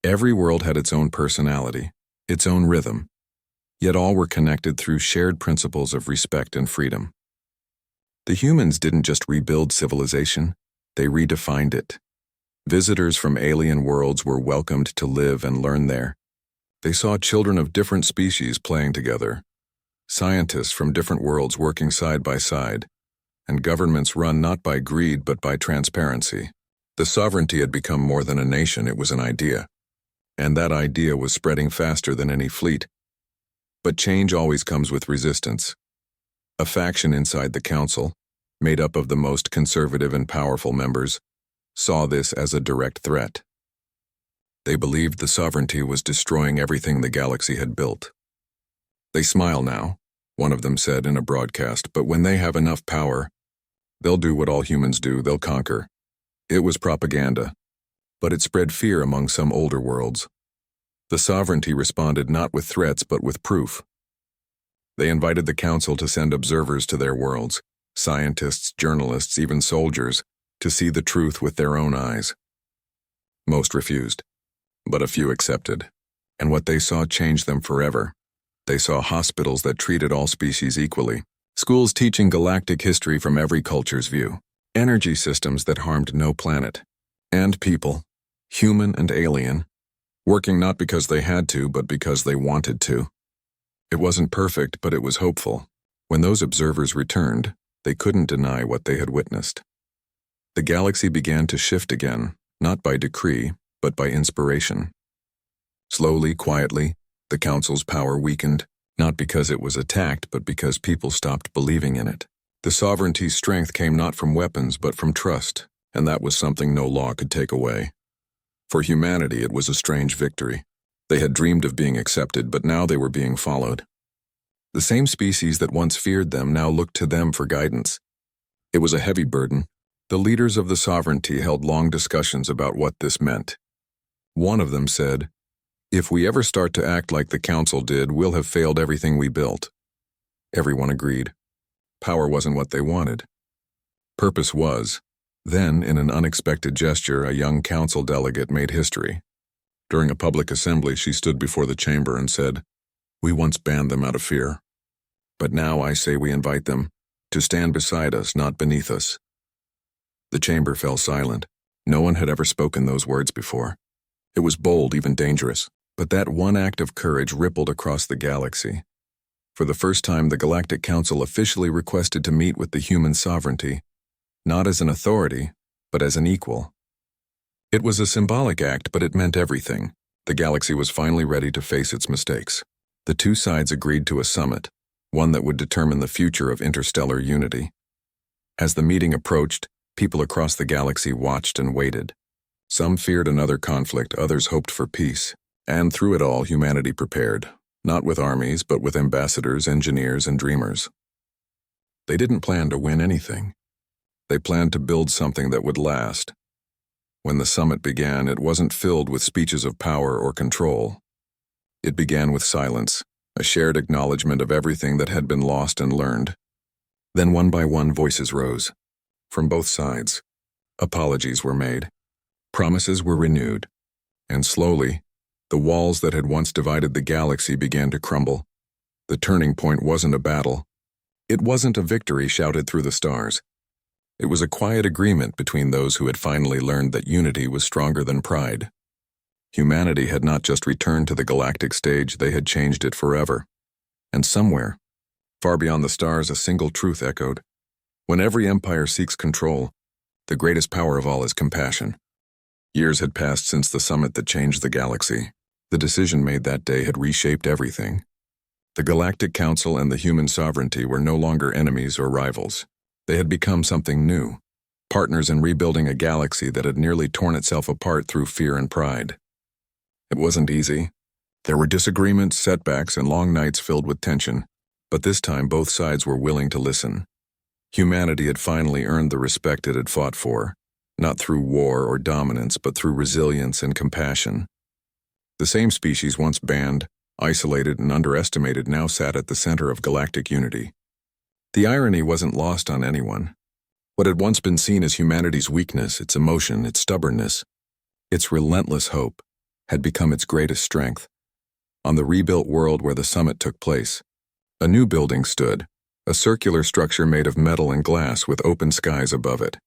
Every world had its own personality, its own rhythm, yet all were connected through shared principles of respect and freedom. The humans didn't just rebuild civilization, they redefined it. Visitors from alien worlds were welcomed to live and learn there. They saw children of different species playing together, scientists from different worlds working side by side, and governments run not by greed but by transparency. The sovereignty had become more than a nation, it was an idea. And that idea was spreading faster than any fleet. But change always comes with resistance. A faction inside the Council, made up of the most conservative and powerful members, saw this as a direct threat. They believed the sovereignty was destroying everything the galaxy had built. "They smile now," one of them said in a broadcast, "but when they have enough power, they'll do what all humans do, they'll conquer." It was propaganda, but it spread fear among some older worlds. The sovereignty responded not with threats but with proof. They invited the Council to send observers to their worlds, scientists, journalists, even soldiers, to see the truth with their own eyes. Most refused, but a few accepted, and what they saw changed them forever. They saw hospitals that treated all species equally, schools teaching galactic history from every culture's view, energy systems that harmed no planet, and people, human and alien, working not because they had to, but because they wanted to. It wasn't perfect, but it was hopeful. When those observers returned, they couldn't deny what they had witnessed. The galaxy began to shift again, not by decree, but by inspiration. Slowly, quietly, the Council's power weakened, not because it was attacked, but because people stopped believing in it. The sovereignty's strength came not from weapons, but from trust, and that was something no law could take away. For humanity, it was a strange victory. They had dreamed of being accepted, but now they were being followed. The same species that once feared them now looked to them for guidance. It was a heavy burden. The leaders of the sovereignty held long discussions about what this meant. One of them said, "If we ever start to act like the Council did, we'll have failed everything we built." Everyone agreed. Power wasn't what they wanted. Purpose was. Then, in an unexpected gesture, a young council delegate made history. During a public assembly, she stood before the chamber and said, "We once banned them out of fear. But now I say we invite them to stand beside us, not beneath us." The chamber fell silent. No one had ever spoken those words before. It was bold, even dangerous. But that one act of courage rippled across the galaxy. For the first time, the Galactic Council officially requested to meet with the human sovereignty, not as an authority, but as an equal. It was a symbolic act, but it meant everything. The galaxy was finally ready to face its mistakes. The two sides agreed to a summit, one that would determine the future of interstellar unity. As the meeting approached, people across the galaxy watched and waited. Some feared another conflict, others hoped for peace. And through it all, humanity prepared, not with armies, but with ambassadors, engineers, and dreamers. They didn't plan to win anything. They planned to build something that would last. When the summit began, it wasn't filled with speeches of power or control. It began with silence, a shared acknowledgement of everything that had been lost and learned. Then one by one voices rose. From both sides, apologies were made. Promises were renewed. And slowly, the walls that had once divided the galaxy began to crumble. The turning point wasn't a battle. It wasn't a victory shouted through the stars. It was a quiet agreement between those who had finally learned that unity was stronger than pride. Humanity had not just returned to the galactic stage, they had changed it forever. And somewhere, far beyond the stars, a single truth echoed. When every empire seeks control, the greatest power of all is compassion. Years had passed since the summit that changed the galaxy. The decision made that day had reshaped everything. The Galactic Council and the human sovereignty were no longer enemies or rivals. They had become something new, partners in rebuilding a galaxy that had nearly torn itself apart through fear and pride. It wasn't easy. There were disagreements, setbacks, and long nights filled with tension, but this time both sides were willing to listen. Humanity had finally earned the respect it had fought for, not through war or dominance, but through resilience and compassion. The same species once banned, isolated, and underestimated now sat at the center of galactic unity. The irony wasn't lost on anyone. What had once been seen as humanity's weakness, its emotion, its stubbornness, its relentless hope, had become its greatest strength. On the rebuilt world where the summit took place, a new building stood, a circular structure made of metal and glass with open skies above it.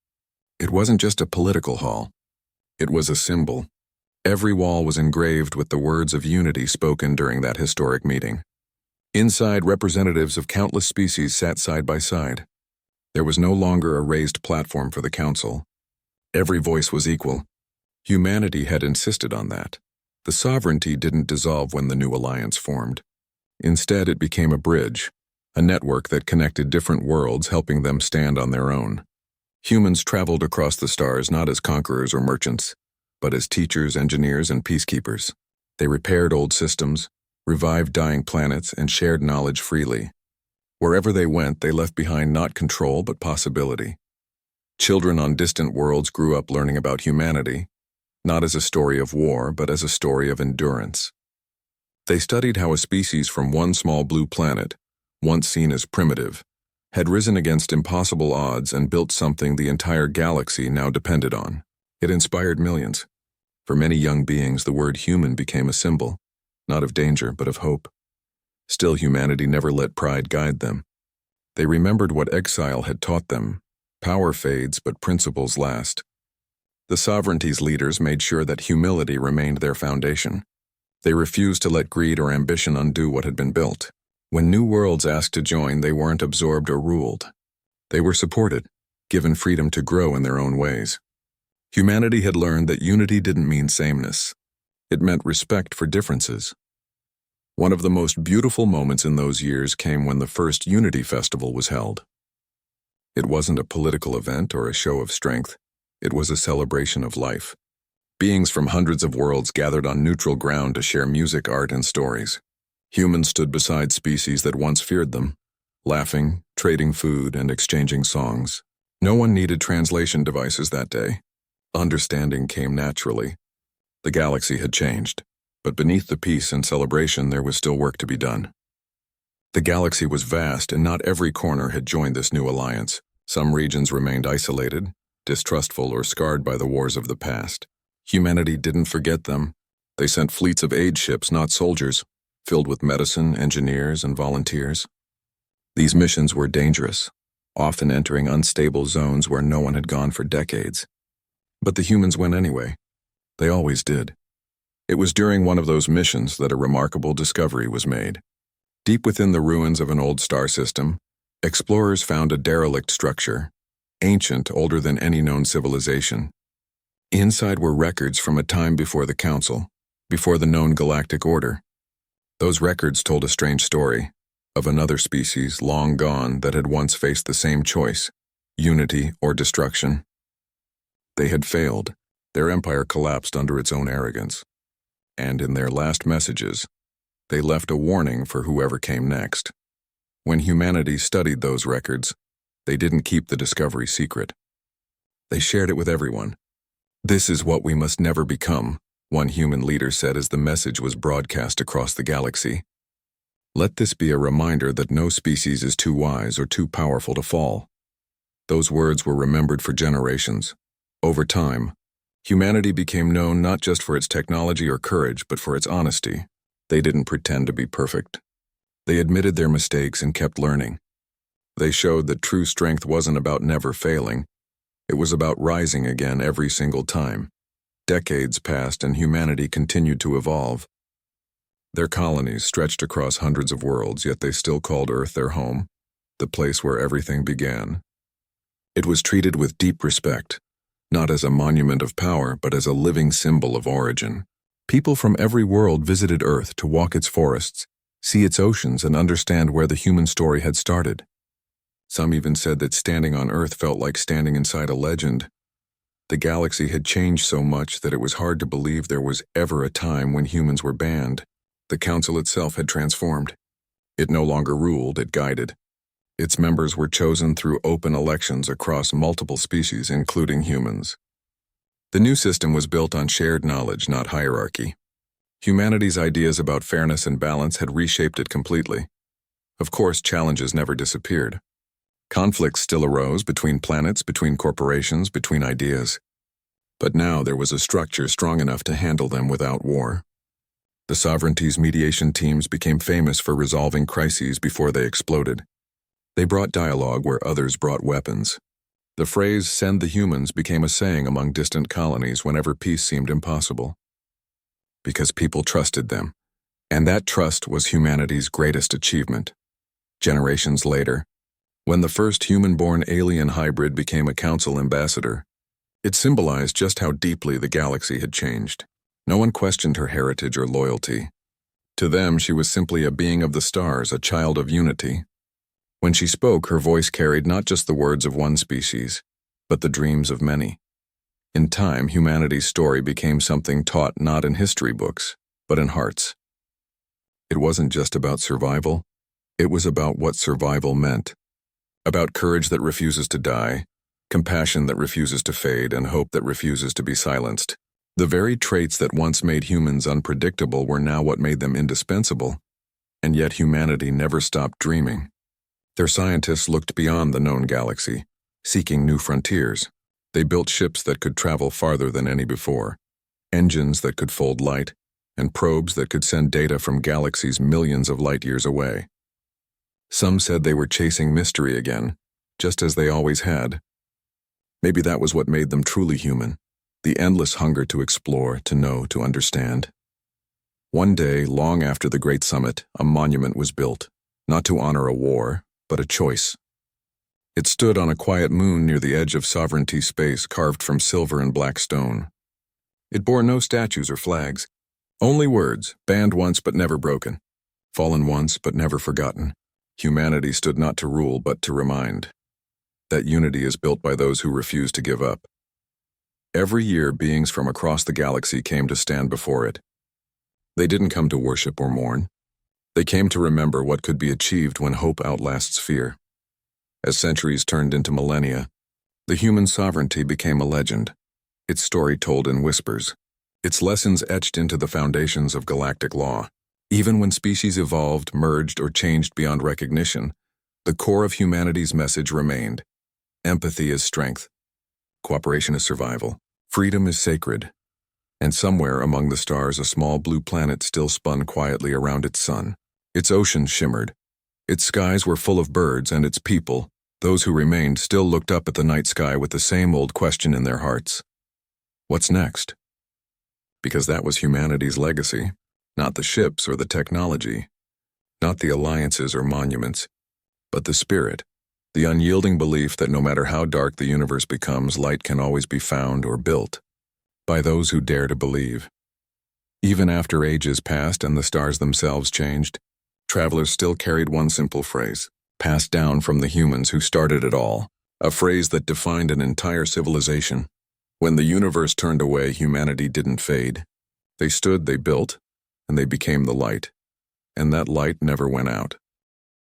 It wasn't just a political hall. It was a symbol. Every wall was engraved with the words of unity spoken during that historic meeting. Inside, representatives of countless species sat side by side. There was no longer a raised platform for the council. Every voice was equal. Humanity had insisted on that. The sovereignty didn't dissolve when the new alliance formed. Instead, it became a bridge, a network that connected different worlds, helping them stand on their own. Humans traveled across the stars not as conquerors or merchants, but as teachers, engineers, and peacekeepers. They repaired old systems, revived dying planets, and shared knowledge freely. Wherever they went, they left behind not control, but possibility. Children on distant worlds grew up learning about humanity, not as a story of war, but as a story of endurance. They studied how a species from one small blue planet, once seen as primitive, had risen against impossible odds and built something the entire galaxy now depended on. It inspired millions. For many young beings, the word human became a symbol, not of danger, but of hope. Still, humanity never let pride guide them. They remembered what exile had taught them. Power fades, but principles last. The sovereignty's leaders made sure that humility remained their foundation. They refused to let greed or ambition undo what had been built. When new worlds asked to join, they weren't absorbed or ruled. They were supported, given freedom to grow in their own ways. Humanity had learned that unity didn't mean sameness. It meant respect for differences. One of the most beautiful moments in those years came when the first Unity Festival was held. It wasn't a political event or a show of strength. It was a celebration of life. Beings from hundreds of worlds gathered on neutral ground to share music, art, and stories. Humans stood beside species that once feared them, laughing, trading food, and exchanging songs. No one needed translation devices that day. Understanding came naturally. The galaxy had changed, but beneath the peace and celebration there was still work to be done. The galaxy was vast, and not every corner had joined this new alliance. Some regions remained isolated, distrustful, or scarred by the wars of the past. Humanity didn't forget them. They sent fleets of aid ships, not soldiers, filled with medicine, engineers, and volunteers. These missions were dangerous, often entering unstable zones where no one had gone for decades. But the humans went anyway. They always did. It was during one of those missions that a remarkable discovery was made. Deep within the ruins of an old star system, explorers found a derelict structure, ancient, older than any known civilization. Inside were records from a time before the Council, before the known Galactic Order. Those records told a strange story of another species long gone that had once faced the same choice, unity or destruction. They had failed. Their empire collapsed under its own arrogance. And in their last messages, they left a warning for whoever came next. When humanity studied those records, they didn't keep the discovery secret. They shared it with everyone. "This is what we must never become," one human leader said as the message was broadcast across the galaxy. "Let this be a reminder that no species is too wise or too powerful to fall." Those words were remembered for generations. Over time, humanity became known not just for its technology or courage, but for its honesty. They didn't pretend to be perfect. They admitted their mistakes and kept learning. They showed that true strength wasn't about never failing. It was about rising again every single time. Decades passed and humanity continued to evolve. Their colonies stretched across hundreds of worlds, yet they still called Earth their home, the place where everything began. It was treated with deep respect, not as a monument of power, but as a living symbol of origin. People from every world visited Earth to walk its forests, see its oceans, and understand where the human story had started. Some even said that standing on Earth felt like standing inside a legend. The galaxy had changed so much that it was hard to believe there was ever a time when humans were banned. The Council itself had transformed. It no longer ruled, it guided. Its members were chosen through open elections across multiple species, including humans. The new system was built on shared knowledge, not hierarchy. Humanity's ideas about fairness and balance had reshaped it completely. Of course, challenges never disappeared. Conflicts still arose between planets, between corporations, between ideas. But now there was a structure strong enough to handle them without war. The sovereignty's mediation teams became famous for resolving crises before they exploded. They brought dialogue where others brought weapons. The phrase, "send the humans," became a saying among distant colonies whenever peace seemed impossible. Because people trusted them, and that trust was humanity's greatest achievement. Generations later, when the first human-born alien hybrid became a council ambassador, it symbolized just how deeply the galaxy had changed. No one questioned her heritage or loyalty. To them, she was simply a being of the stars, a child of unity. When she spoke, her voice carried not just the words of one species, but the dreams of many. In time, humanity's story became something taught not in history books, but in hearts. It wasn't just about survival, it was about what survival meant. About courage that refuses to die, compassion that refuses to fade, and hope that refuses to be silenced. The very traits that once made humans unpredictable were now what made them indispensable, and yet humanity never stopped dreaming. Their scientists looked beyond the known galaxy, seeking new frontiers. They built ships that could travel farther than any before, engines that could fold light, and probes that could send data from galaxies millions of light years away. Some said they were chasing mystery again, just as they always had. Maybe that was what made them truly human, the endless hunger to explore, to know, to understand. One day, long after the Great Summit, a monument was built, not to honor a war, but a choice. It stood on a quiet moon near the edge of sovereignty space carved from silver and black stone. It bore no statues or flags, only words, banned once but never broken, fallen once but never forgotten. Humanity stood not to rule but to remind. That unity is built by those who refuse to give up. Every year, beings from across the galaxy came to stand before it. They didn't come to worship or mourn. They came to remember what could be achieved when hope outlasts fear. As centuries turned into millennia, the human sovereignty became a legend, its story told in whispers, its lessons etched into the foundations of galactic law. Even when species evolved, merged, or changed beyond recognition, the core of humanity's message remained. Empathy is strength. Cooperation is survival. Freedom is sacred. And somewhere among the stars, a small blue planet still spun quietly around its sun. Its oceans shimmered. Its skies were full of birds, and its people, those who remained, still looked up at the night sky with the same old question in their hearts. What's next? Because that was humanity's legacy. Not the ships or the technology, not the alliances or monuments, but the spirit, the unyielding belief that no matter how dark the universe becomes, light can always be found or built by those who dare to believe. Even after ages passed and the stars themselves changed, travelers still carried one simple phrase, passed down from the humans who started it all, a phrase that defined an entire civilization. When the universe turned away, humanity didn't fade. They stood, they built, and they became the light. And that light never went out.